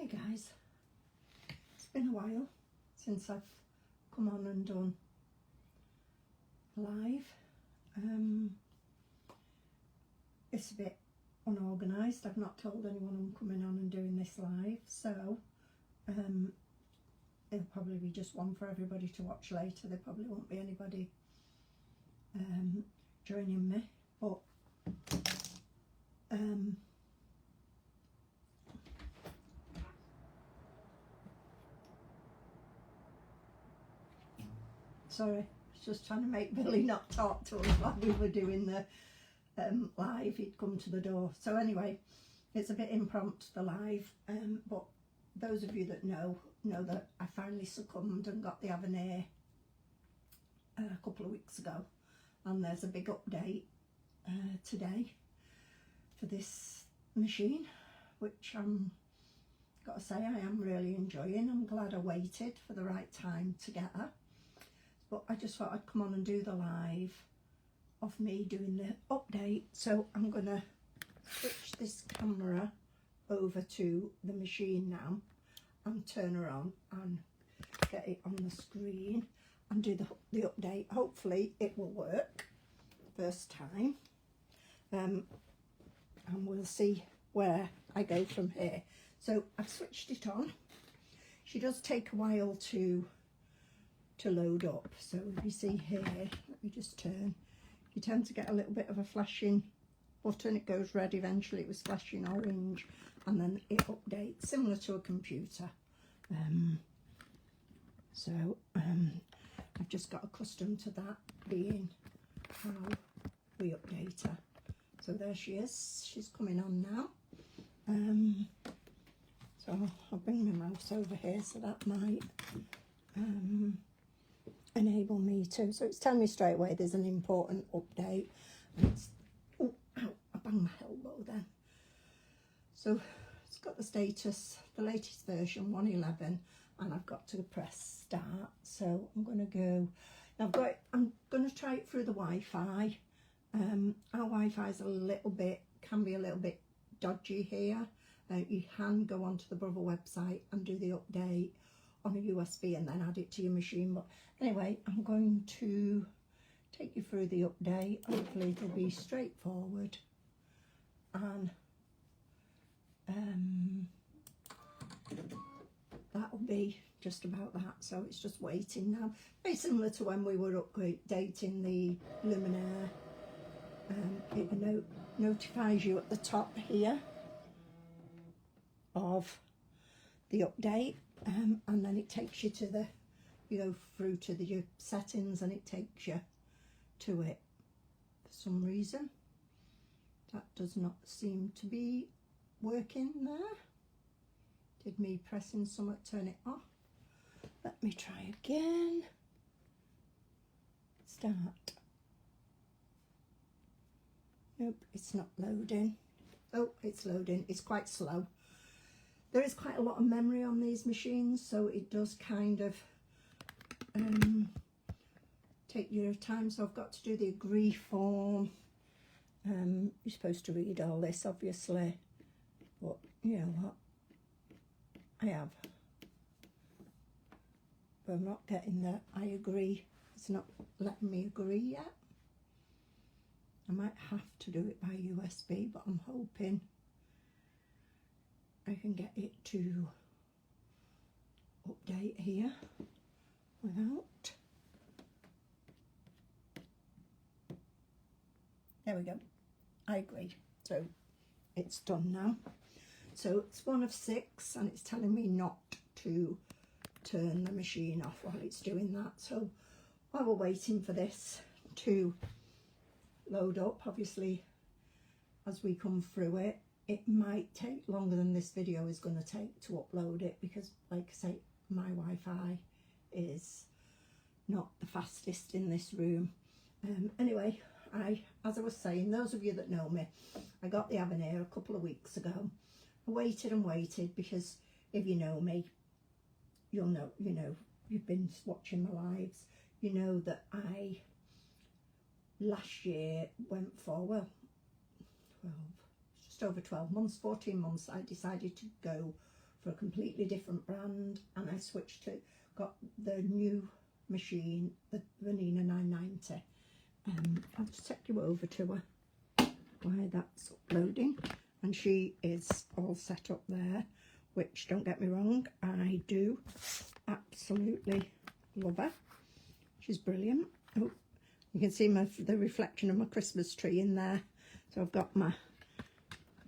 Hi guys, it's been a while since I've come on and done live. It's a bit unorganised. I've not told anyone I'm coming on and doing this live, so it'll probably be just one for everybody to watch later. There probably won't be anybody joining me, but sorry, I was just trying to make Billy not talk to us while we were doing the live. He'd come to the door. So anyway, it's a bit impromptu, the live, but those of you that know that I finally succumbed and got the Aveneer a couple of weeks ago, and there's a big update today for this machine, which I'm got to say I am really enjoying. I'm glad I waited for the right time to get her, but I just thought I'd come on and do the live of me doing the update. So I'm gonna switch this camera over to the machine now and turn her on and get it on the screen and do the update. Hopefully it will work first time, and we'll see where I go from here. So I've switched it on. She does take a while to load up, so if you see here, let me just turn, you tend to get a little bit of a flashing button. It goes red eventually. It was flashing orange, and then it updates similar to a computer. I've just got accustomed to that being how we update her. So there she is, she's coming on now. So I'll bring my mouse over here, so that might enable me to. So it's telling me straight away there's an important update. And it's, oh, ow, I banged my elbow then. So it's got the status, the latest version 1.11, and I've got to press start. So I'm going to go. I'm going to try it through the Wi-Fi. Our Wi-Fi is can be a little bit dodgy here. You can go onto the Brother website and do the update on a USB and then add it to your machine. But anyway, I'm going to take you through the update. Hopefully it'll be straightforward, and that'll be just about that. So it's just waiting now, very similar to when we were updating the luminaire. It notifies you at the top here of the update, and then it takes you to you go through to your settings, and it takes you to it. For some reason that does not seem to be working there. Did me pressing something turn it off? Let me try again. Start. Nope, it's not loading. Oh, it's loading. It's quite slow. There is quite a lot of memory on these machines, so it does kind of take your time. So I've got to do the agree form. You're supposed to read all this, obviously, but you know what, I have. But I'm not getting the I agree. It's not letting me agree yet. I might have to do it by USB, but I'm hoping I can get it to update here without. There we go. I agree. So it's done now. So it's 1 of 6, and it's telling me not to turn the machine off while it's doing that. So while we're waiting for this to load up, obviously as we come through it, it might take longer than this video is going to take to upload it, because like I say, my Wi-Fi is not the fastest in this room. Anyway, as I was saying, those of you that know me, I got the Aveneer a couple of weeks ago. I waited and waited, because if you know me, you'll know, you've been watching my lives, you know that I last year went for, well, 12, just over 12 months, 14 months, I decided to go for a completely different brand, and I switched to, got the new machine, the Vanina 990. I'll just take you over to her while that's uploading, and she is all set up there, which, don't get me wrong, I do absolutely love her. She's brilliant. Oh, you can see the reflection of my Christmas tree in there. So I've got my,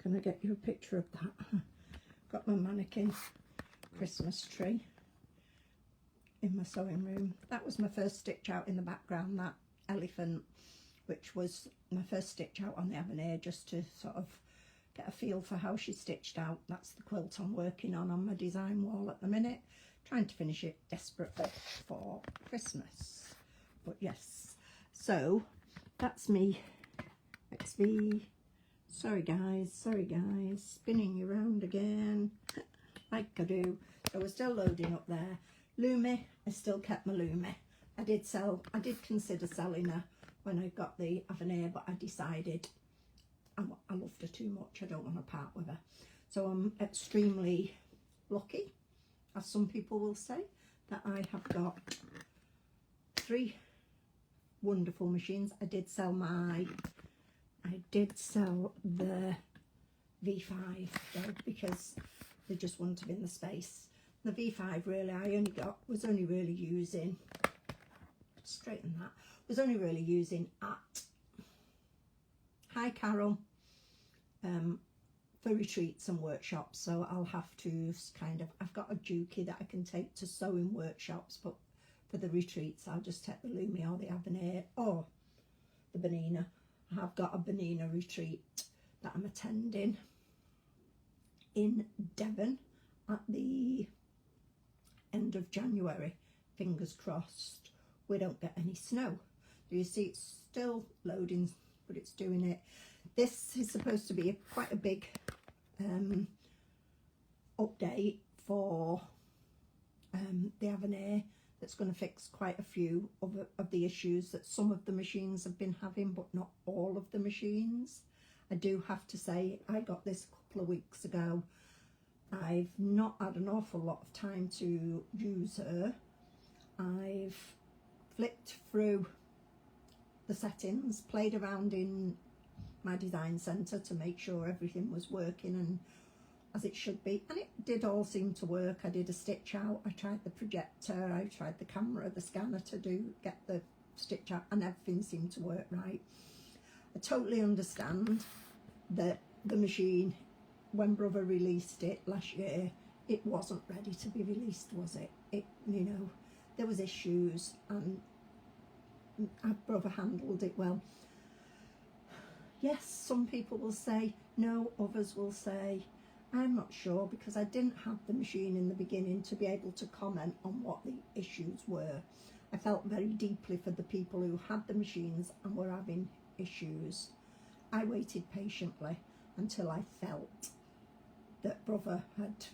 can I get you a picture of that? Got my mannequin Christmas tree in my sewing room. That was my first stitch out in the background, that elephant, which was my first stitch out on the Aveneer, just to sort of get a feel for how she stitched out. That's the quilt I'm working on my design wall at the minute, trying to finish it desperately for Christmas. But yes, so that's me XV. Sorry guys, spinning you round again like I do. So we're still loading up there. Lumi, I still kept my Lumi. I did consider selling her when I got the Aveneer, but I decided I loved her too much. I don't want to part with her. So I'm extremely lucky, as some people will say, that I have got 3 wonderful machines. I did sell the V5 though, because they just wouldn't have been the space. The V5 really was only really using at Hi Carol, for retreats and workshops. So I'll have to I've got a Juki that I can take to sewing workshops, but for the retreats I'll just take the Lumi or the Aveneer or the Vanina. I have got a Vanina retreat that I'm attending in Devon at the end of January. Fingers crossed we don't get any snow. You see it's still loading, but it's doing it. This is supposed to be quite a big update for the Aveneer, that's going to fix quite a few of the issues that some of the machines have been having, but not all of the machines. I do have to say, I got this a couple of weeks ago. I've not had an awful lot of time to use her. I've flicked through the settings, played around in my design centre to make sure everything was working and as it should be, and it did all seem to work. I did a stitch out, I tried the projector, I tried the camera, the scanner to get the stitch out, and everything seemed to work right. I totally understand that the machine, when Brother released it last year, it wasn't ready to be released, was it? You know, there was issues, and Brother handled it well. Yes, some people will say no, others will say I'm not sure, because I didn't have the machine in the beginning to be able to comment on what the issues were. I felt very deeply for the people who had the machines and were having issues. I waited patiently until I felt that Brother had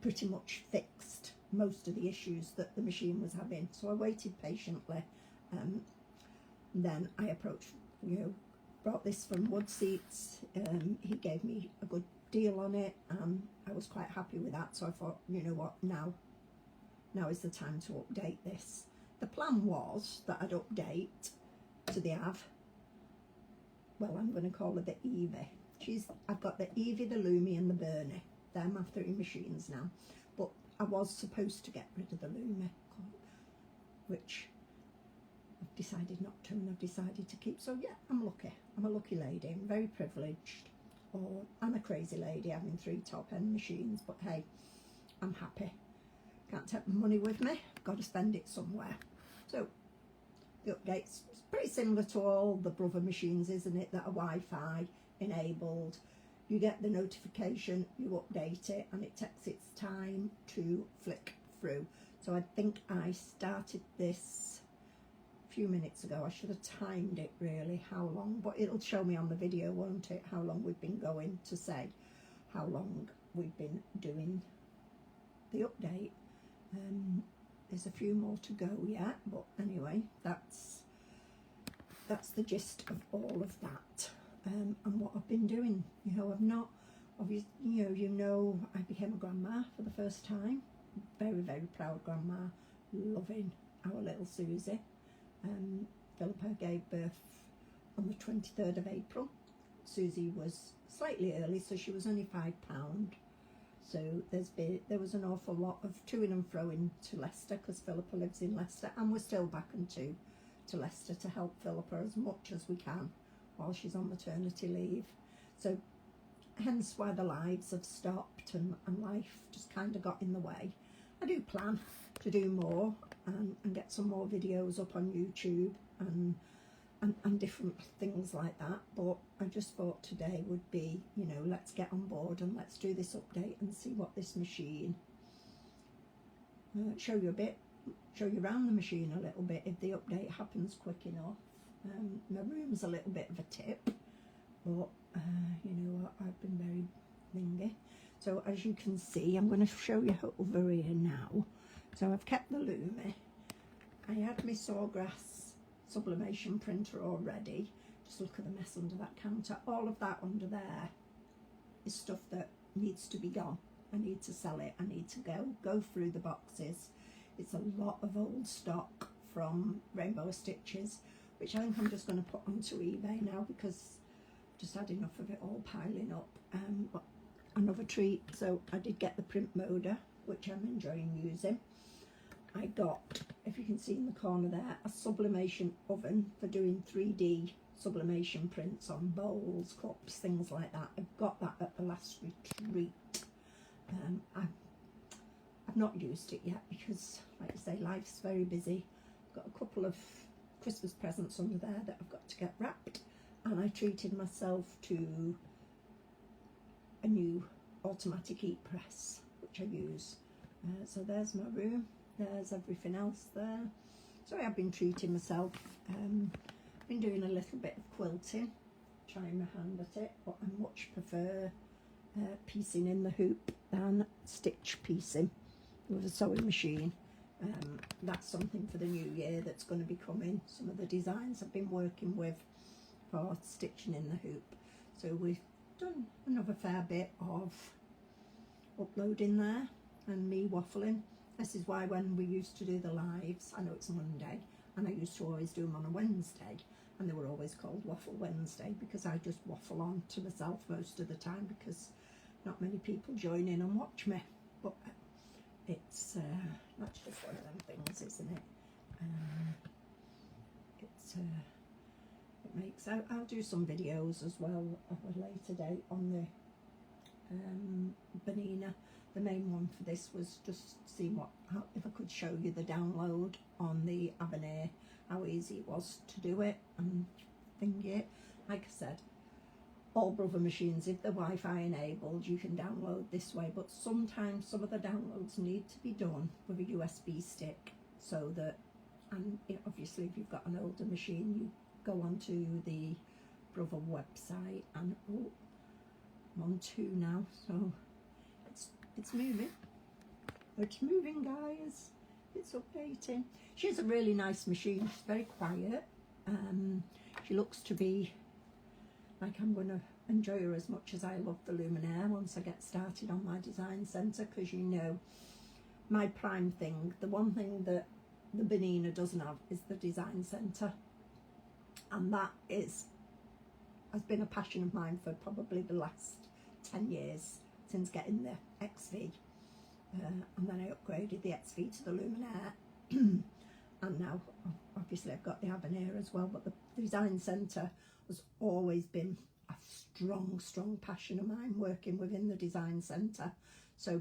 pretty much fixed most of the issues that the machine was having. So I waited patiently. Then I approached, brought this from Wood Seats. He gave me a good deal on it, and I was quite happy with that. So I thought, you know what, now is the time to update this. The plan was that I'd update to the I'm going to call her the Evie. I've got the Evie, the Lumi and the Bernie. They're my 3 machines now, but I was supposed to get rid of the Lumi, which I've decided not to, and I've decided to keep. So yeah, I'm lucky. I'm a lucky lady. I'm very privileged. I'm a crazy lady having 3 top-end machines, but hey, I'm happy. Can't take my money with me. I've got to spend it somewhere. So the update's pretty similar to all the Brother machines, isn't it? That are Wi-Fi enabled. You get the notification, you update it, and it takes its time to flick through. So I think I started this a few minutes ago. I should have timed it really, how long, but it'll show me on the video, won't it, how long we've been going, to say how long we've been doing the update. There's a few more to go yet, but anyway, that's the gist of all of that, and what I've been doing. I've not obviously, you know, I became a grandma for the first time. Very, very proud grandma, loving our little Susie. Philippa gave birth on the 23rd of April. Susie was slightly early, so she was only £5. So there was an awful lot of to-ing and fro-ing to Leicester, because Philippa lives in Leicester, and we're still back and to Leicester to help Philippa as much as we can while she's on maternity leave. So hence why the lives have stopped and life just kind of got in the way. I do plan to do more and get some more videos up on YouTube and different things like that, but I just thought today would be, let's get on board and let's do this update and see what this machine, show you around the machine a little bit if the update happens quick enough. My room's a little bit of a tip, but you know what, I've been very thingy. So as you can see, I'm going to show you over here now. So I've kept the Lumi. I had my Sawgrass sublimation printer already. Just look at the mess under that counter. All of that under there is stuff that needs to be gone. I need to sell it. I need to go through the boxes. It's a lot of old stock from Rainbow Stitches, which I think I'm just going to put onto eBay now, because I've just had enough of it all piling up. But another treat, so I did get the print motor, which I'm enjoying using. I got, if you can see in the corner there, a sublimation oven for doing 3D sublimation prints on bowls, cups, things like that. I've got that at the last retreat. I've not used it yet because, like I say, life's very busy. I've got a couple of Christmas presents under there that I've got to get wrapped, and I treated myself to a new automatic heat press, which I use. So there's my room. There's everything else there. So I've been treating myself. Been doing a little bit of quilting, trying my hand at it, but I much prefer piecing in the hoop than stitch piecing with a sewing machine. That's something for the new year that's going to be coming. Some of the designs I've been working with for stitching in the hoop. So we've done another fair bit of uploading there and me waffling. This is why when we used to do the lives, I know it's Monday, and I used to always do them on a Wednesday, and they were always called Waffle Wednesday, because I just waffle on to myself most of the time, because not many people join in and watch me. But it's that's just one of them things, isn't it? It makes. I'll do some videos as well of a later date on the Banina. The main one for this was just seeing if I could show you the download on the Aveneer, how easy it was to do it and thingy it. Like I said, all Brother machines, if they're Wi-Fi enabled, you can download this way, but sometimes some of the downloads need to be done with a USB stick, so that, and obviously if you've got an older machine, you go onto the Brother website, and oh, I'm on 2 now, so it's moving. It's moving, guys. It's updating. She's a really nice machine. She's very quiet. She looks to be like I'm going to enjoy her as much as I love the Luminaire once I get started on my design centre, because my prime thing, the one thing that the Banina doesn't have is the design centre, and that has been a passion of mine for probably the last 10 years since getting the XV, and then I upgraded the XV to the Luminaire and now obviously I've got the Aveneer as well, but the design centre has always been a strong passion of mine, working within the design centre. So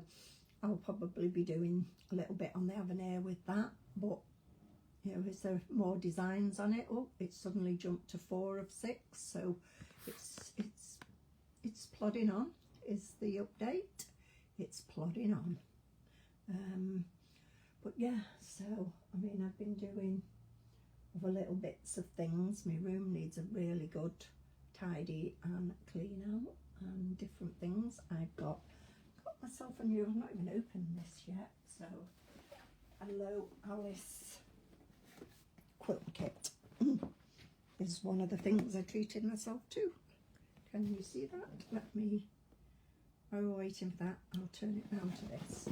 I'll probably be doing a little bit on the Aveneer with that, but is there more designs on it? Oh, it's suddenly jumped to 4 of 6, so it's plodding on is the update. It's plodding on. But yeah, so I mean, I've been doing other little bits of things. My room needs a really good tidy and clean out and different things. I've got myself a new, I've not even opened this yet, so Hello Alice quilt kit is one of the things I treated myself to. Can you see that? Let me while we're waiting for that, I'll turn it round to this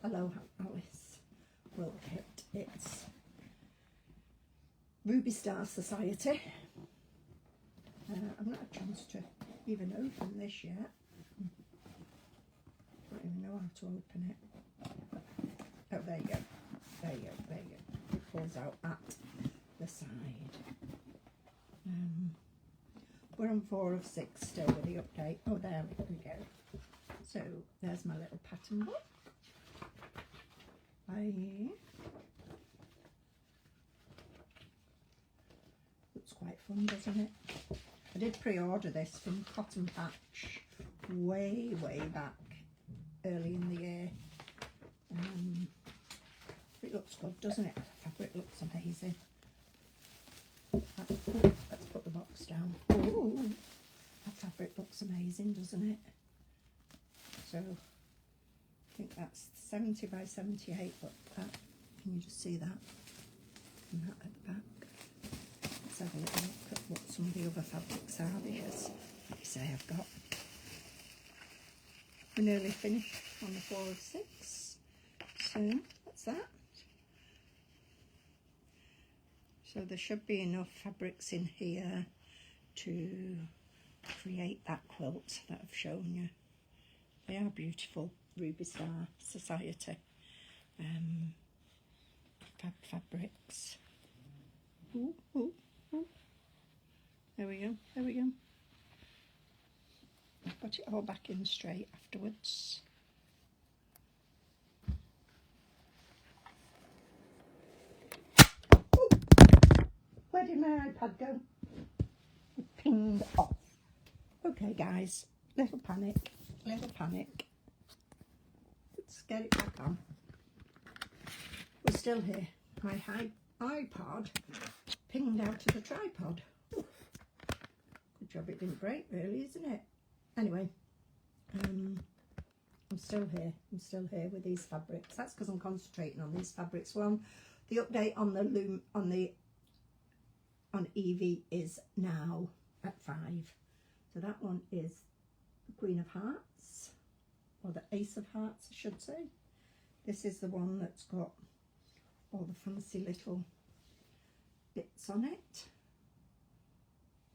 Hello Alice quilt kit. It's Ruby Star Society. I've not had a chance to even open this yet. I don't even know how to open it. Oh, there you go. There you go. There you go. It pulls out at the side. We're on 4 of 6 still with the update. Oh, there we go. So there's my little pattern book. Looks quite fun, doesn't it? I did pre-order this from Cotton Patch way back early in the year. It looks good, doesn't it? The fabric looks amazing. Let's put the box down. Ooh, that fabric looks amazing, doesn't it? So I think that's 70 by 78, but that, can you just see that? And that at the back. Let's have a little look at what some of the other fabrics are, because like I say, I've got, we're nearly finished on the 4 of 6. So what's that? So there should be enough fabrics in here to create that quilt that I've shown you. They are beautiful, Ruby Star Society fabrics. Ooh, ooh, ooh. There we go, there we go. I'll put it all back in straight afterwards. Ooh. Where did my iPad go? It pinged off. Okay guys, little panic. Let's get it back on. We're still here. My iPod pinged out of the tripod. Oof. Good job it didn't break, really, isn't it? Anyway, I'm still here. I'm still here with these fabrics. That's because I'm concentrating on these fabrics. Well, the update on the loom on Evie is now at 5. So that one is the Queen of Hearts, or the Ace of Hearts, I should say. This is the one that's got all the fancy little bits on it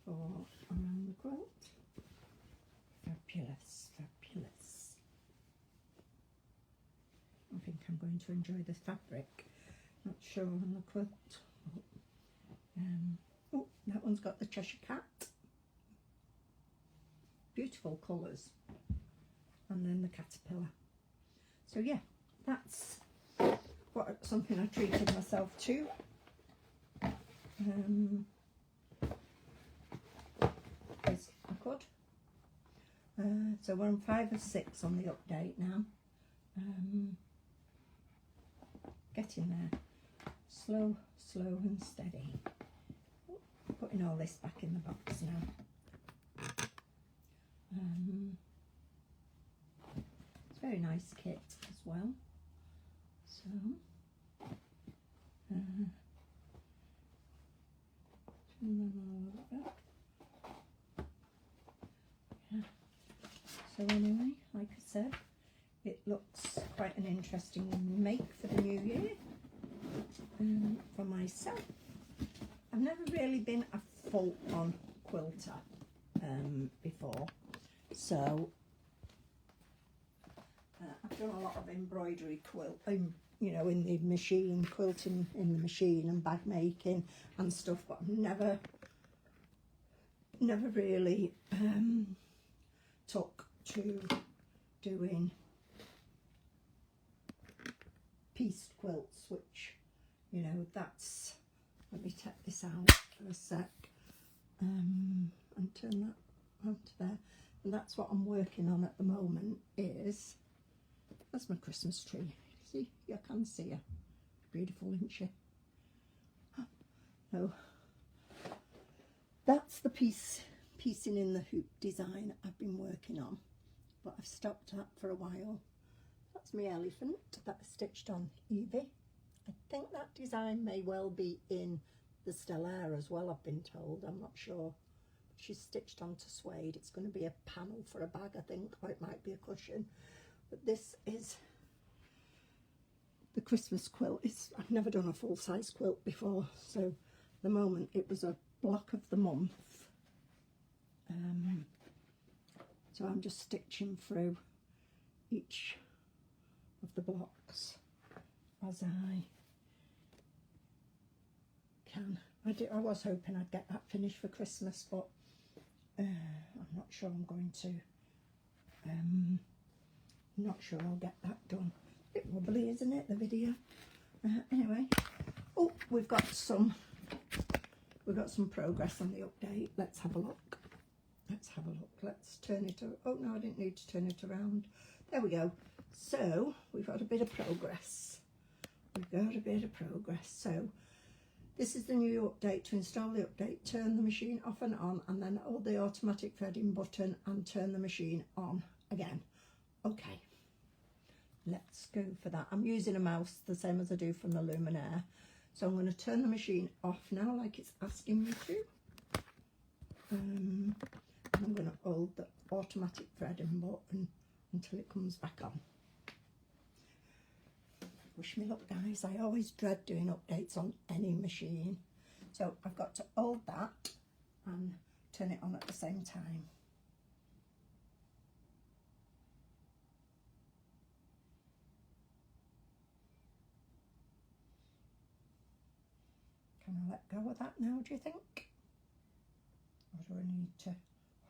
for around the quilt. Fabulous, fabulous. I think I'm going to enjoy the fabric. Not sure on the quilt. Oh, that one's got the Cheshire Cat. Beautiful colours. And then the caterpillar. So yeah, that's something I treated myself to. As I could. So we're on 5 of 6 on the update now. Getting there. Slow and steady. Putting all this back in the box now. It's a very nice kit as well. So turn them all over. Yeah. So anyway, like I said, it looks quite an interesting make for the new year for myself. I've never really been a full-on quilter before, so I've done a lot of embroidery quilt, you know, in the machine, quilting in the machine and bag making and stuff, but I've never really took to doing pieced quilts, which, you know, that's, let me take this out for a sec and turn that onto there. And that's what I'm working on at the moment is, that's my Christmas tree. See, you can see her. Beautiful, isn't she? No, that's the piecing in the hoop design I've been working on, but I've stopped that for a while. That's my elephant that I stitched on Evie. I think that design may well be in the Stellar as well, I've been told. I'm not sure. she's stitched onto suede. It's going to be a panel for a bag, I think, or it might be a cushion. But this is the Christmas quilt. I've never done a full-size quilt before, so at the moment it was a block of the month. So I'm just stitching through each of the blocks as I can. I was hoping I'd get that finished for Christmas, but I'm not sure I'm going to. Not sure I'll get that done. A bit wobbly, isn't it, the video? Anyway, oh, we've got some progress on the update. Let's have a look. Let's have a look. Let's turn it. Oh no, I didn't need to turn it around. There we go. So we've got a bit of progress. We've got a bit of progress. So this is the new update. To install the update, turn the machine off and on, and then hold the automatic threading button and turn the machine on again. Okay, let's go for that. I'm using a mouse the same as I do from the Luminaire. So I'm going to turn the machine off now, like it's asking me to. And I'm going to hold the automatic threading button until it comes back on. Wish me luck, guys. I always dread doing updates on any machine. So I've got to hold that and turn it on at the same time. Can I let go of that now, do you think? Or do I need to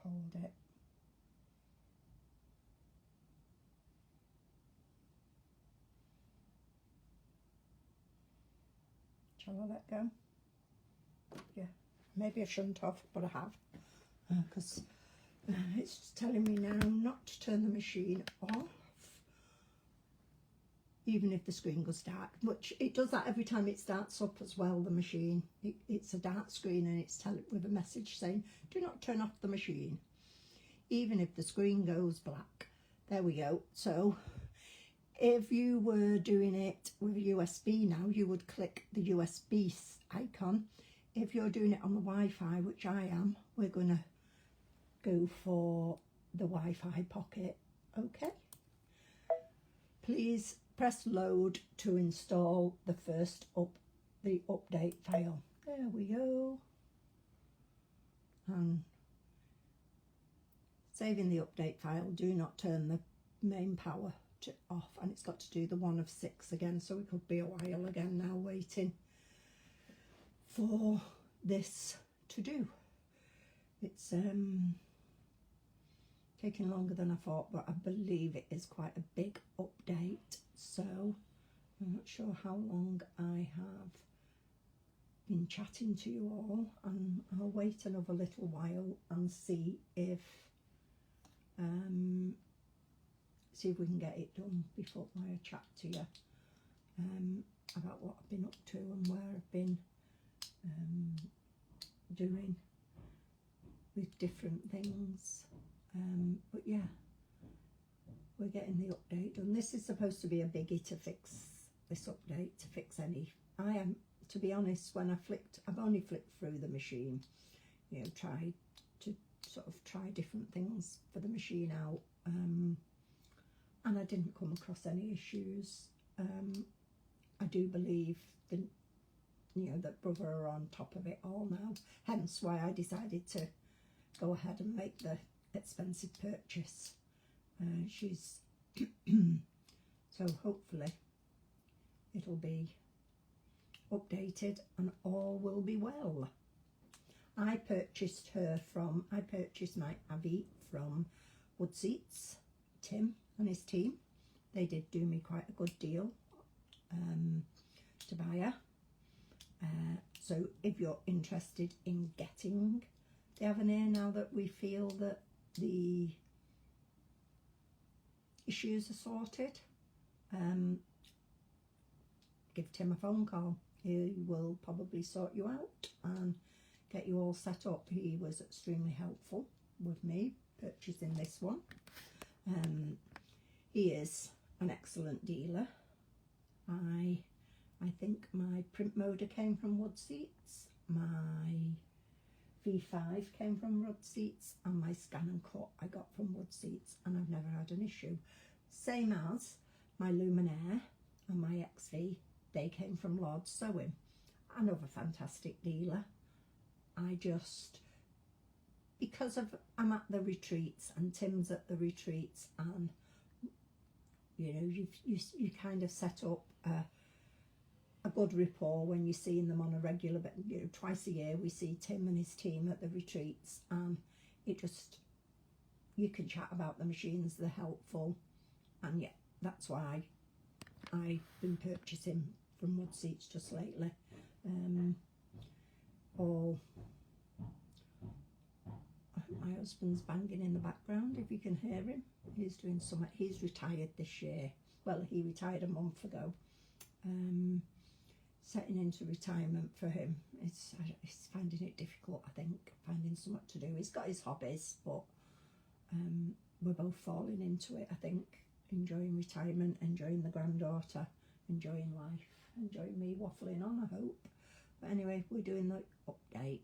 hold it? Shall I let go? Yeah, maybe I shouldn't have, but I have. Because it's just telling me now not to turn the machine off, even if the screen goes dark. Which it does that every time it starts up as well, the machine. It's a dark screen and it's telling with a message saying, do not turn off the machine, even if the screen goes black. There we go. So if you were doing it with a USB now, you would click the USB icon. If you're doing it on the Wi-Fi, which I am, we're going to go for the Wi-Fi pocket. Okay. Please press load to install the first the update file. There we go. And saving the update file, do not turn the main power off, and it's got to do the 1 of 6 again, so it could be a while again now waiting for this to do. It's taking longer than I thought, but I believe it is quite a big update, so I'm not sure how long I have been chatting to you all, and I'll wait another little while and see if we can get it done before I chat to you about what I've been up to and where I've been doing with different things. But yeah, we're getting the update done. This is supposed to be a biggie to fix this update, to fix any. To be honest, when I've only flicked through the machine, you know, tried to sort of try different things for the machine out, and I didn't come across any issues. I do believe that Brother are on top of it all now, hence why I decided to go ahead and make the expensive purchase. So hopefully it'll be updated and all will be well. I purchased my Avi from Wood Seats, Tim and his team. They did do me quite a good deal to buy her. So if you're interested in getting the Aveneer, now that we feel that the issues are sorted, give Tim a phone call. He will probably sort you out and get you all set up. He was extremely helpful with me purchasing this one. He is an excellent dealer. I think my print motor came from Wood Seats. My V5 came from Wood Seats, and my Scan and Cut I got from Wood Seats, and I've never had an issue. Same as my Luminaire and my XV, they came from Lord's Sewing, another fantastic dealer. I just, because of I'm at the retreats and Tim's at the retreats, and you know, you kind of set up a good rapport when you're seeing them on a regular, but you know, twice a year we see Tim and his team at the retreats, and it just, you can chat about the machines, they're helpful, and yeah, that's why I've been purchasing from Wood Seats just lately. My husband's banging in the background, if you can hear him. He's doing something. He's retired this year. Well, he retired a month ago. Setting into retirement for him, he's finding it difficult, I think, finding something to do. He's got his hobbies, but we're both falling into it, I think. Enjoying retirement, enjoying the granddaughter, enjoying life, enjoying me waffling on, I hope. But anyway, we're doing the update.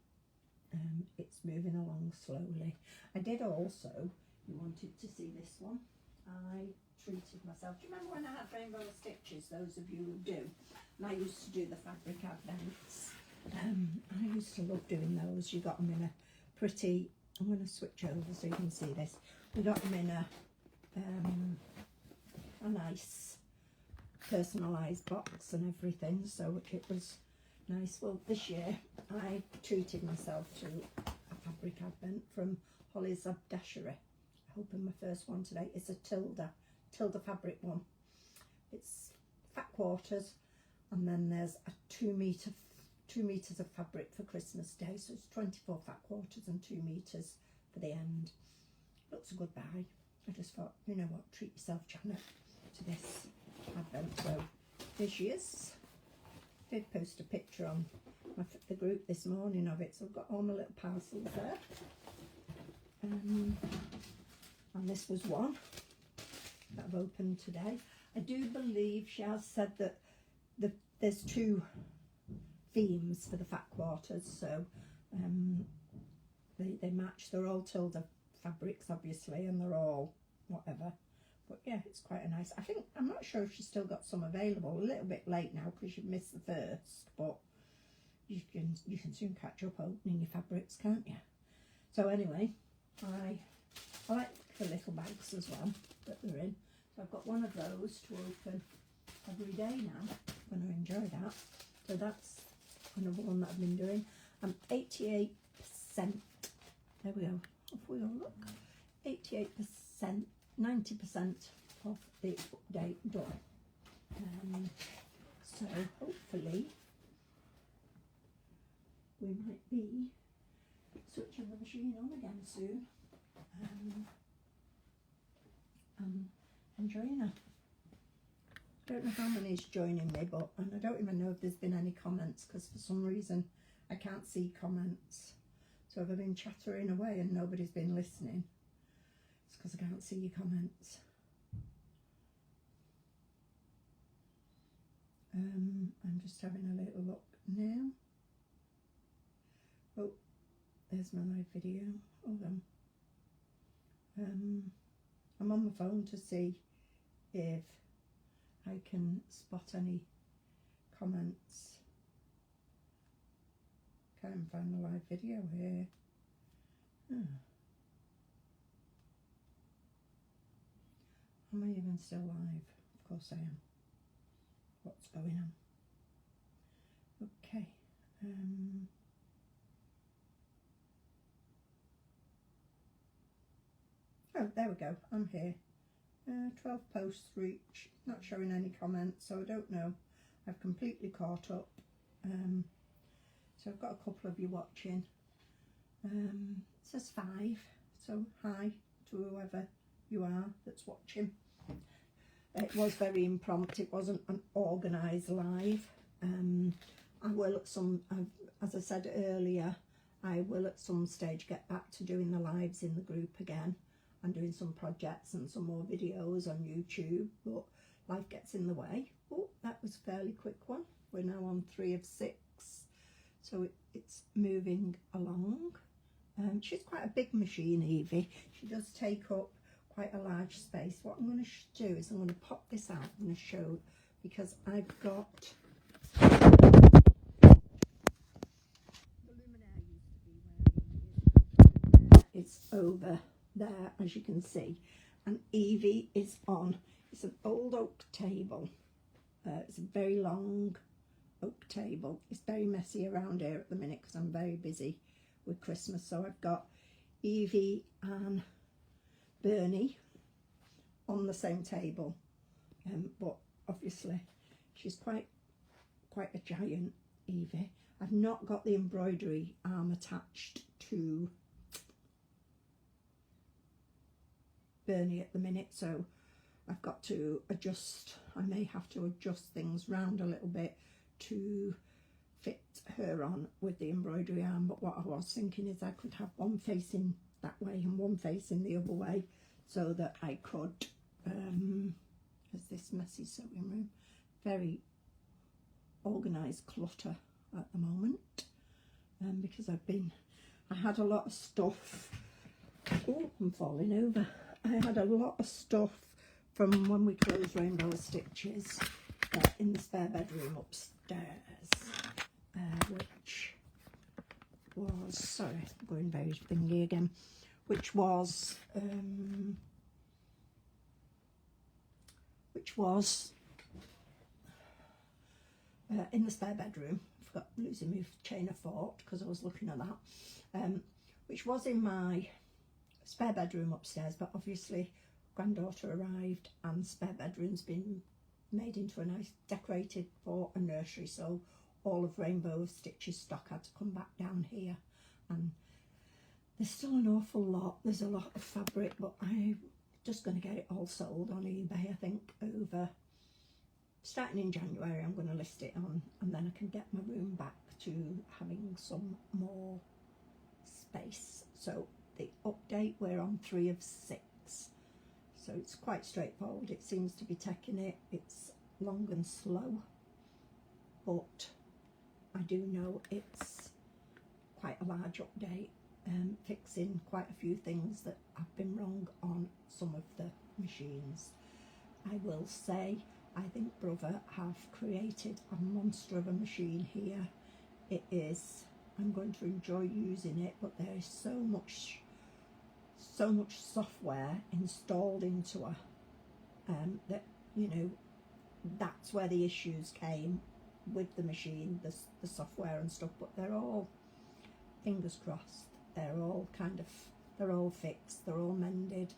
It's moving along slowly. I did also, you wanted to see this one, I treated myself. Do you remember when I had rainbow stitches, those of you who do? And I used to do the fabric advents. I used to love doing those. You got them in a pretty, I'm going to switch over so you can see this. We got them in a nice personalised box and everything, so it was nice. Well, this year I treated myself to a fabric advent from Holly's Haberdashery. I opened my first one today. It's a Tilda fabric one. It's fat quarters, and then there's a 2 meters of fabric for Christmas Day, so it's 24 fat quarters and 2 meters for the end. Looks a good buy. I just thought, you know what, treat yourself, Janet, to this advent. So here she is. I did post a picture on the group this morning of it, so I've got all my little parcels there. And this was one that I've opened today. I do believe she has said that there's 2 themes for the fat quarters, so they match. They're all Tilda fabrics, obviously, and they're all whatever. But yeah, it's quite a nice. I'm not sure if she's still got some available. A little bit late now because you've missed the first, but you can soon catch up opening your fabrics, can't you? So anyway, I like the little bags as well that they're in. So I've got one of those to open every day now. I'm going to enjoy that. So that's another one that I've been doing. I'm 88%. There we go. Off we go. Look, 88%, 90% of the update done. So hopefully we might be switching the machine on again soon. I'm enjoying it. Don't know how many is joining me, but and I don't even know if there's been any comments, because for some reason I can't see comments. So if I've been chattering away and nobody's been listening, it's because I can't see your comments. I'm just having a little look now. Oh, there's my live video. Hold on. I'm on my phone to see if I can spot any comments. Can't find the live video here. Am I even still live? Of course I am. What's going on? Okay. Oh, there we go. I'm here. 12 posts reach. Not showing any comments, so I don't know. I've completely caught up. So I've got a couple of you watching. It says 5. So hi to whoever you are that's watching. It was very impromptu. It wasn't an organised live. I will at some, as I said earlier, I will at some stage get back to doing the lives in the group again and doing some projects and some more videos on YouTube, but life gets in the way. Oh, that was a fairly quick one. We're now on 3 of 6, so it's moving along. She's quite a big machine, Evie. She does take up quite a large space. What I'm going to do is I'm going to pop this out. I'm going to show, because I've got the luminaire used to be where it's over there, as you can see, and Evie is on. It's an old oak table. It's a very long oak table. It's very messy around here at the minute because I'm very busy with Christmas. So I've got Evie and Bernie on the same table, but obviously she's quite a giant, Evie. I've not got the embroidery arm attached to Bernie at the minute, so I've got to adjust. I may have to adjust things round a little bit to fit her on with the embroidery arm. But what I was thinking is I could have one facing that way and one facing the other way, so that I could, as this messy sewing room, very organised clutter at the moment, because I had a lot of stuff. Oh, I'm falling over. I had a lot of stuff from when we closed Rainbow Stitches in the spare bedroom upstairs, which was, sorry, I'm going very thingy again, which was in the spare bedroom. I forgot losing my chain of thought because I was looking at that, which was in my spare bedroom upstairs, but obviously granddaughter arrived and spare bedroom's been made into a nice decorated for a nursery, so all of Rainbow Stitches stock had to come back down here, and there's still an awful lot. There's a lot of fabric, but I'm just going to get it all sold on eBay. I think starting in January I'm going to list it on, and then I can get my room back to having some more space. So the update, we're on 3 of 6. So it's quite straightforward. It seems to be taking it. It's long and slow, but I do know it's quite a large update, fixing quite a few things that have been wrong on some of the machines. I will say, I think Brother have created a monster of a machine here. It is, I'm going to enjoy using it, but there is so much software installed into her, that, you know, that's where the issues came with the machine, the software and stuff. But they're all, fingers crossed, they're all fixed, they're all mended.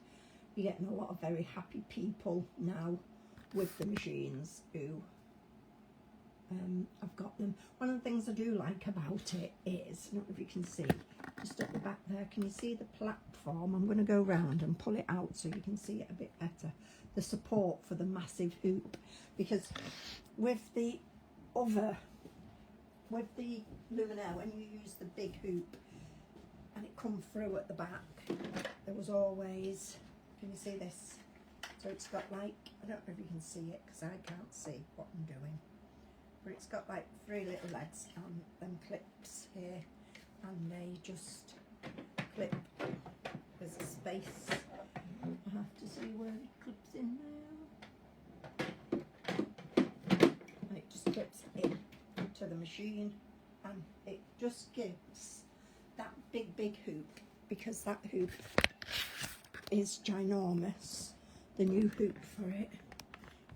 You're getting a lot of very happy people now with the machines who I've got them. One of the things I do like about it is, I don't know if you can see, just at the back there, can you see the platform? I'm going to go round and pull it out so you can see it a bit better. The support for the massive hoop, because with the luminaire, when you use the big hoop and it come through at the back, there was always, can you see this? So it's got like, I don't know if you can see it because I can't see what I'm doing, but it's got like 3 little leads on them clips here, and they just clip. There's a space. I have to see where it clips in now. And it just clips in to the machine, and it just gives that big hoop, because that hoop is ginormous. The new hoop for it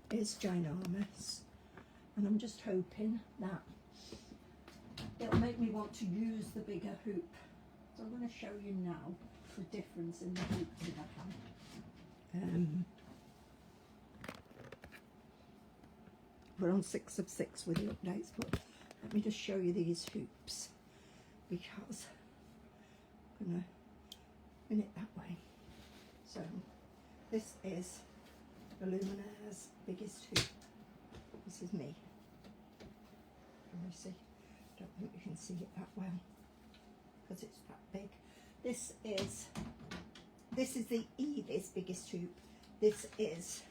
is ginormous, and I'm just hoping that it'll make me want to use the bigger hoop. So I'm going to show you now the difference in the hoops that I have. We're on 6 of 6 with the updates, but let me just show you these hoops, because I'm going to spin it that way. So this is the Luminaire's biggest hoop. This is me. Can you see? Don't think you can see it that well because it's that big. This is the Evie's biggest hoop. This is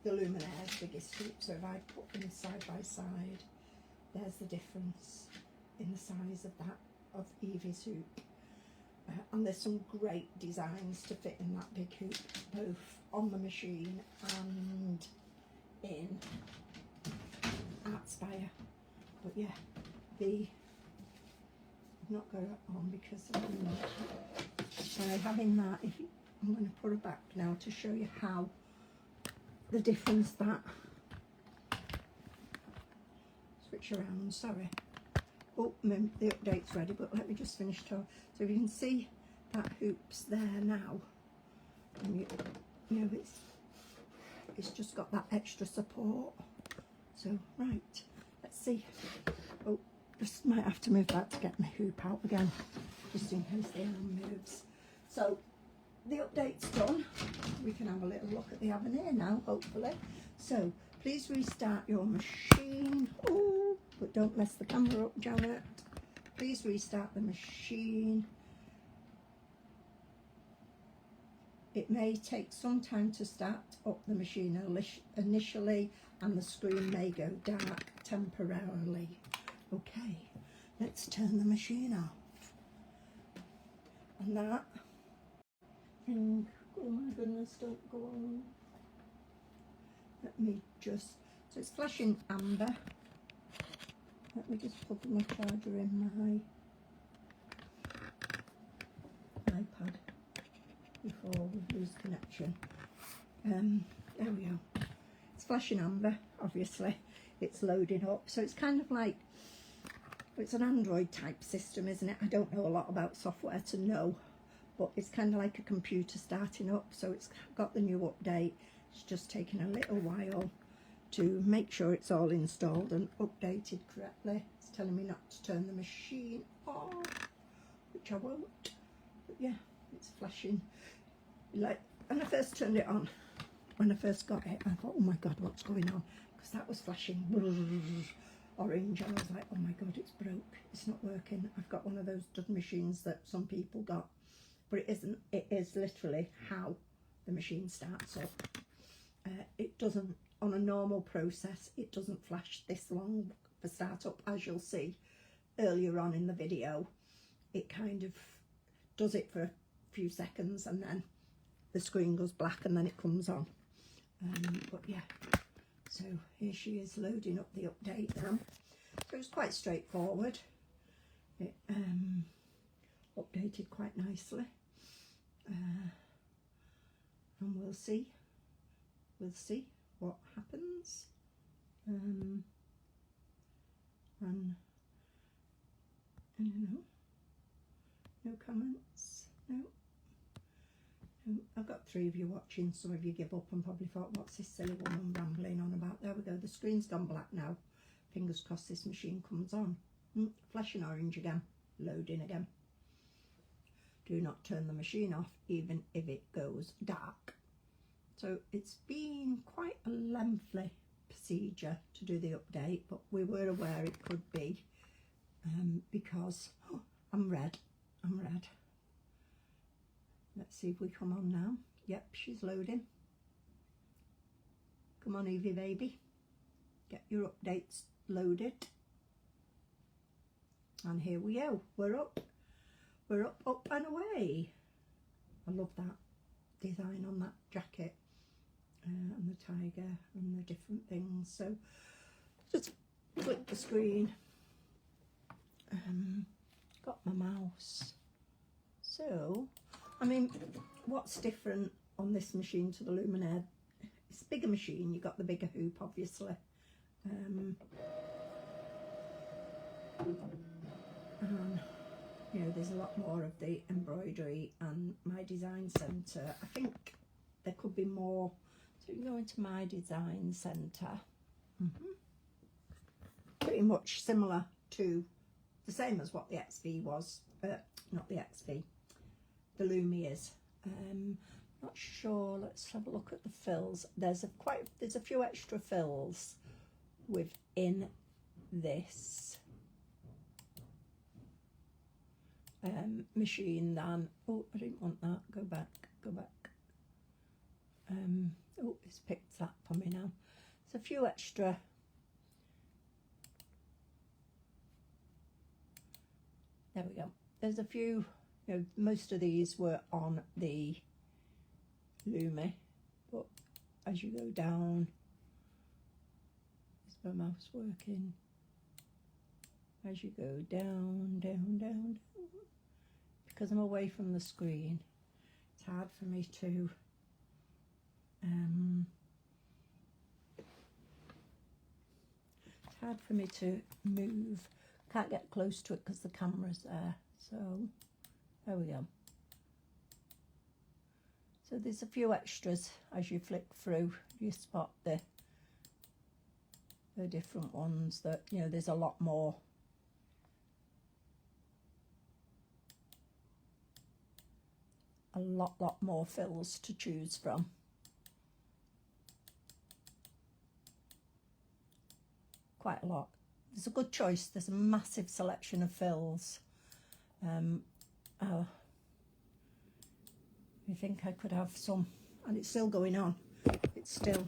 the Luminaire's biggest hoop. So if I put them side by side, there's the difference in the size of that, of Evie's hoop. And there's some great designs to fit in that big hoop, both on the machine and in Artspire. But yeah, I've not got it on because by having that, I'm going to put it back now to show you how the difference that switch around, sorry. Oh, the update's ready, but let me just finish talking. So you can see that hoop's there now, and you know it's just got that extra support. So right, let's see. Oh, just might have to move that to get my hoop out again, just in case the arm moves. So the update's done. We can have a little look at the Aveneer now, hopefully. So please restart your machine. Oh, but don't mess the camera up, Janet. Please restart the machine. It may take some time to start up the machine initially, and the screen may go dark temporarily. Okay, let's turn the machine off. And that thing, oh my goodness, don't go on. Let me just, so it's flashing amber. Let me just plug my charger in my iPad before we lose connection. There we go. It's flashing amber, obviously. It's loading up. So it's kind of like, it's an Android type system, isn't it? I don't know a lot about software to know, but it's kind of like a computer starting up. So it's got the new update. It's just taking a little while to make sure it's all installed and updated correctly. It's telling me not to turn the machine off, which I won't. But yeah, it's flashing. Like when I first turned it on, when I first got it, I thought, oh my god, what's going on? Because that was flashing orange, and I was like, oh my god, it's broke, it's not working. I've got one of those dud machines that some people got, but it isn't. It is literally how the machine starts up. It doesn't, on a normal process, it doesn't flash this long for startup, as you'll see earlier on in the video. It kind of does it for a few seconds and then the screen goes black and then it comes on. But yeah, so here she is loading up the update now. So it's quite straightforward. It updated quite nicely, and we'll see what happens. And you know, no comments, no. I've got 3 of you watching. Some of you give up and probably thought, what's this silly woman rambling on about? There we go, the screen's gone black now. Fingers crossed this machine comes on. Flashing orange again, loading again. Do not turn the machine off even if it goes dark. So it's been quite a lengthy procedure to do the update, but we were aware it could be because I'm red. Let's see if we come on now. Yep, she's loading. Come on, Evie baby, get your updates loaded. And here we go, we're up and away. I love that design on that jacket, and the tiger and the different things. So just click the screen, got my mouse. So I mean, what's different on this machine to the Luminaire? It's a bigger machine, you got the bigger hoop obviously, and you know, there's a lot more of the embroidery and my design centre. I think there could be more. So you go into my design centre, pretty much similar to the same as what the XV was, not the XV, the Lumi is. Not sure, let's have a look at the fills. There's a few extra fills within this machine than, oh, I didn't want that, go back. Oh, it's picked that for me now. There's a few extra there we go. There's a few You know, most of these were on the Lumi, but as you go down, is my mouse working? As you go down, down, down, down, because I'm away from the screen, it's hard for me to move. Can't get close to it because the camera's there. So there we go. So there's a few extras as you flick through. You spot the different ones that, you know, there's a lot more. A lot more fills to choose from. Quite a lot. There's a good choice. There's a massive selection of fills. Oh, I think I could have some, and it's still going on. It's still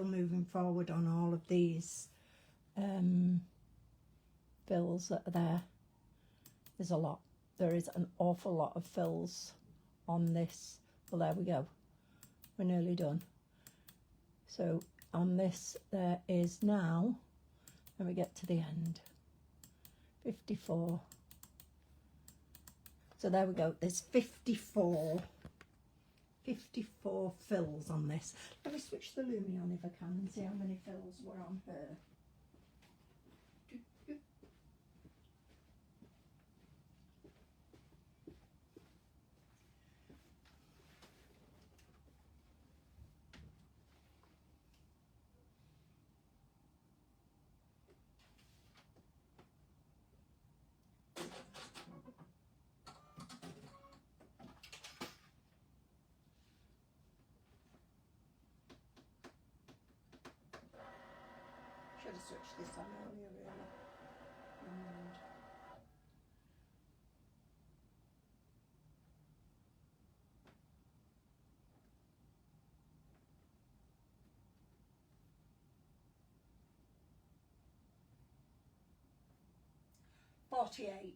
moving forward on all of these fills that are there. There's a lot. There is an awful lot of fills on this. Well, there we go. We're nearly done. So on this there is now, when we get to the end, 54. So there we go. There's 54 fills on this. Let me switch the Lumi on if I can and see how many fills were on her. 48.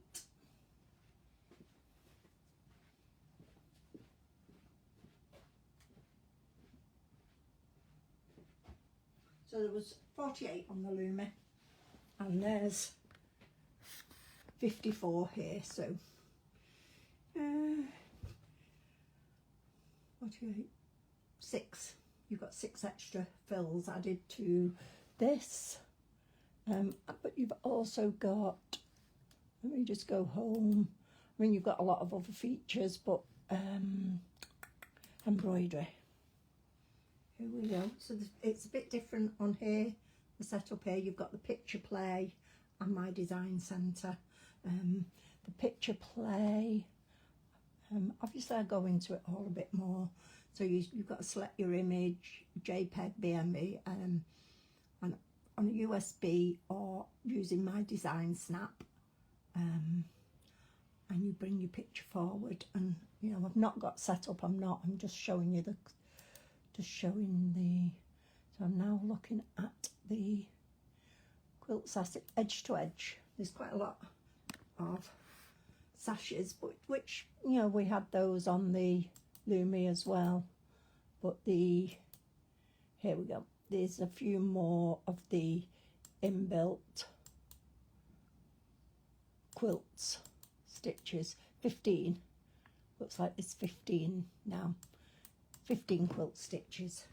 So there was 48 on the Lumi, and there's 54 here, so 48, 6. You've got 6 extra fills added to this, but you've also got, let me just go home. I mean, you've got a lot of other features, but embroidery. Here we go. So it's a bit different on here. The setup here, you've got the picture play and my design centre. The picture play, obviously I go into it all a bit more. So you've got to select your image, JPEG, BMB, and on a USB or using my design snap. And you bring your picture forward, and you know, I've not got set up, I'm just showing you so I'm now looking at the quilt sash edge to edge. There's quite a lot of sashes, but which, you know, we had those on the Lumi as well, but here we go, there's a few more of the inbuilt quilts stitches. 15, looks like there's 15 now, 15 quilt stitches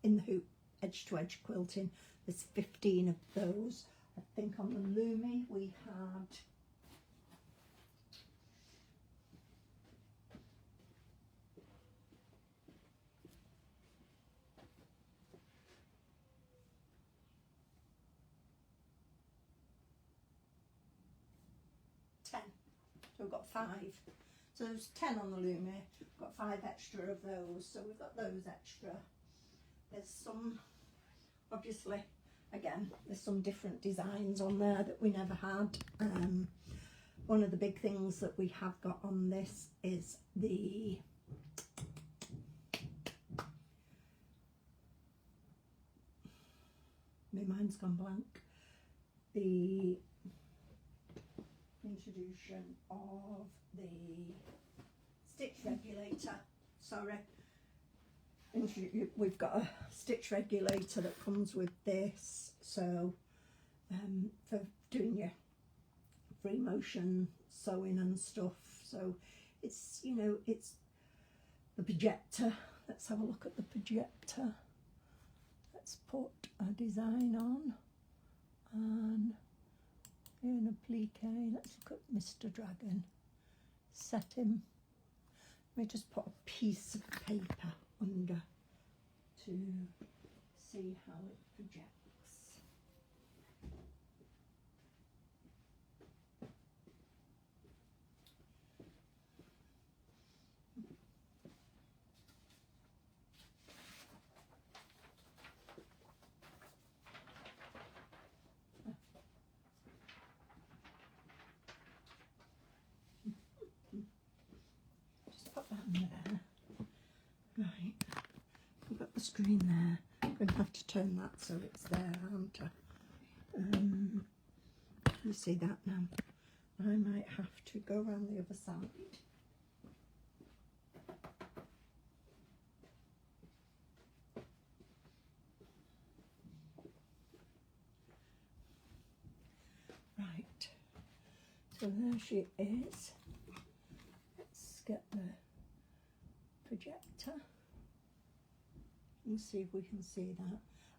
in the hoop edge to edge quilting. There's 15 of those. I think on the Lumi we had so we've got 5. So there's 10 on the Lumi, we've got 5 extra of those, so we've got those extra. There's some, obviously, again, there's some different designs on there that we never had. One of the big things that we have got on this is the my mind's gone blank. The introduction of the stitch regulator. Sorry, we've got a stitch regulator that comes with this, so for doing your free motion sewing and stuff. So it's, you know, it's the projector. Let's have a look at the projector. Let's put a design on, and in a plique, let's look at Mr. Dragon. Set him. Let me just put a piece of paper under to see how it projects. There. Right, I've got the screen there. I'm going to have to turn that so it's there, aren't I? You see that now? I might have to go around the other side. Right, so there she is. Let's get the projector and see if we can see that.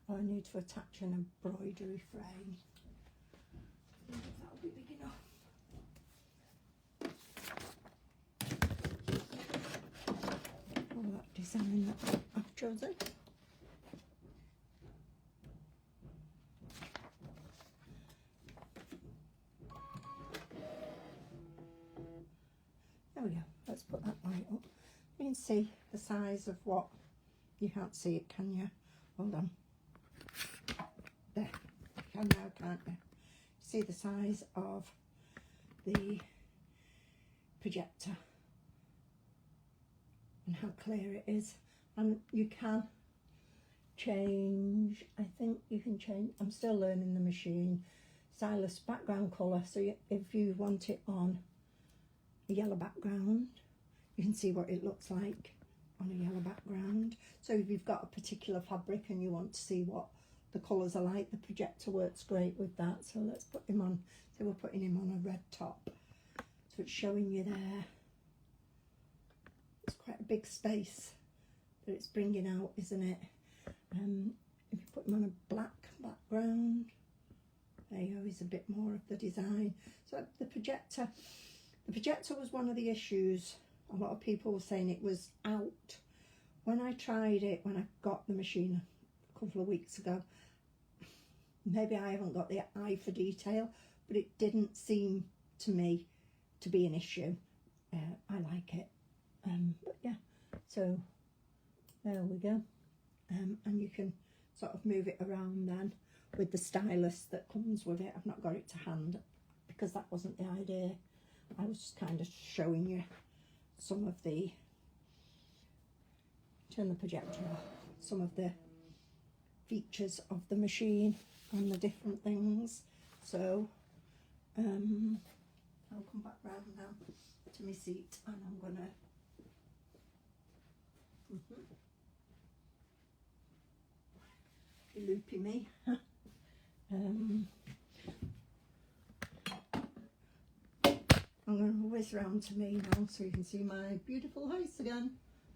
Oh, I need to attach an embroidery frame. I wonder if that'll be big enough. Oh, that design that I've chosen. There we go. Let's put that light up. You can see the size of what, you can't see it, can you? Hold on. There. You can now, can't you? See the size of the projector and how clear it is. And you can change, I think you can change, I'm still learning the machine, stylus background colour. So if you want it on a yellow background, you can see what it looks like on a yellow background. So if you've got a particular fabric and you want to see what the colours are like, the projector works great with that. So let's put him on, so we're putting him on a red top. So it's showing you there. It's quite a big space that it's bringing out, isn't it? If you put him on a black background, there you go, he's a bit more of the design. So the projector was one of the issues. A lot of people were saying it was out. When I tried it, when I got the machine a couple of weeks ago, maybe I haven't got the eye for detail, but it didn't seem to me to be an issue. I like it. But yeah, so there we go. And you can sort of move it around then with the stylus that comes with it. I've not got it to hand because that wasn't the idea. I was just kind of showing you some of the, turn the projector off, some of the features of the machine and the different things. So I'll come back round now to my seat and I'm gonna loopy me. I'm going to whiz round to me now so you can see my beautiful house again.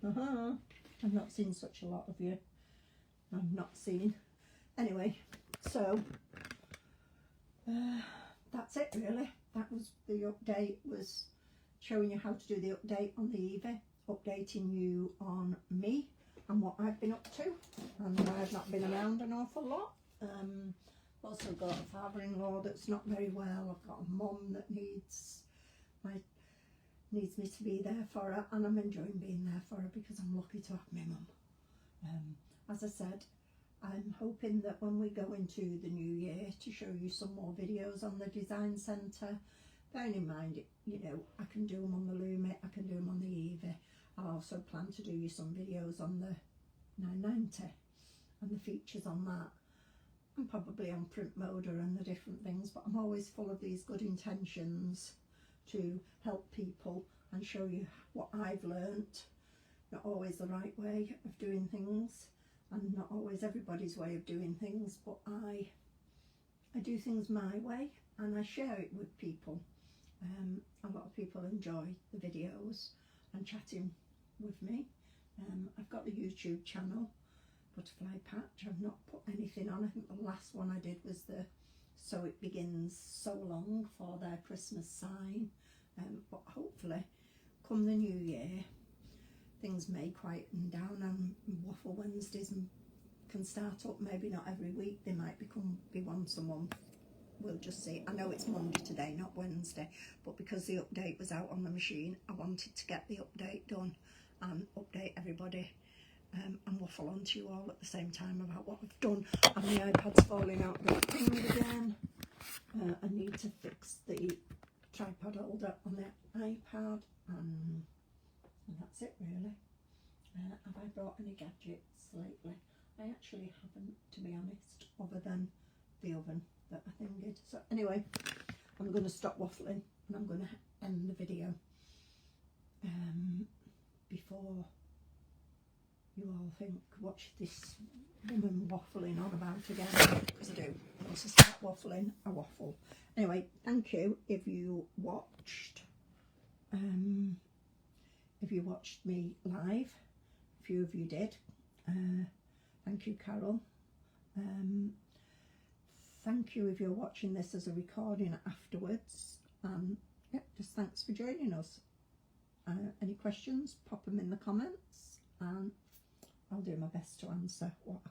I've not seen such a lot of you. I've not seen. Anyway, so that's it really. That was the update, was showing you how to do the update on the EV, updating you on me and what I've been up to. And I've not been around an awful lot. Also got a father-in-law that's not very well. I've got a mum that needs me to be there for her, and I'm enjoying being there for her because I'm lucky to have my mum. As I said, I'm hoping that when we go into the new year to show you some more videos on the design centre, bearing in mind, you know, I can do them on the Lumit, I can do them on the Evie. I'll also plan to do you some videos on the 990 and the features on that, and probably on print motor and the different things, but I'm always full of these good intentions to help people and show you what I've learnt. Not always the right way of doing things, and not always everybody's way of doing things, but I do things my way and I share it with people. A lot of people enjoy the videos and chatting with me. I've got the YouTube channel, Butterfly Patch. I've not put anything on. I think the last one I did was the So It Begins So Long for their Christmas sign. But hopefully, come the new year, things may quieten down and Waffle Wednesdays can start up. Maybe not every week. They might be once a month. We'll just see. I know it's Monday today, not Wednesday, but because the update was out on the machine, I wanted to get the update done and update everybody and waffle on to you all at the same time about what I've done. And the iPad's falling out the thing again. I need to fix the tripod holder on the iPad, and that's it really. Have I brought any gadgets lately? I actually haven't, to be honest, other than the oven that I thingied. So anyway, I'm going to stop waffling and I'm going to end the video before you all think, watch this woman waffling on about again, because I do. Once I start waffling, I waffle. Anyway, thank you if you watched me live. A few of you did. Thank you, Carol. Thank you if you're watching this as a recording afterwards. Yeah, just thanks for joining us. Any questions, pop them in the comments and I'll do my best to answer what I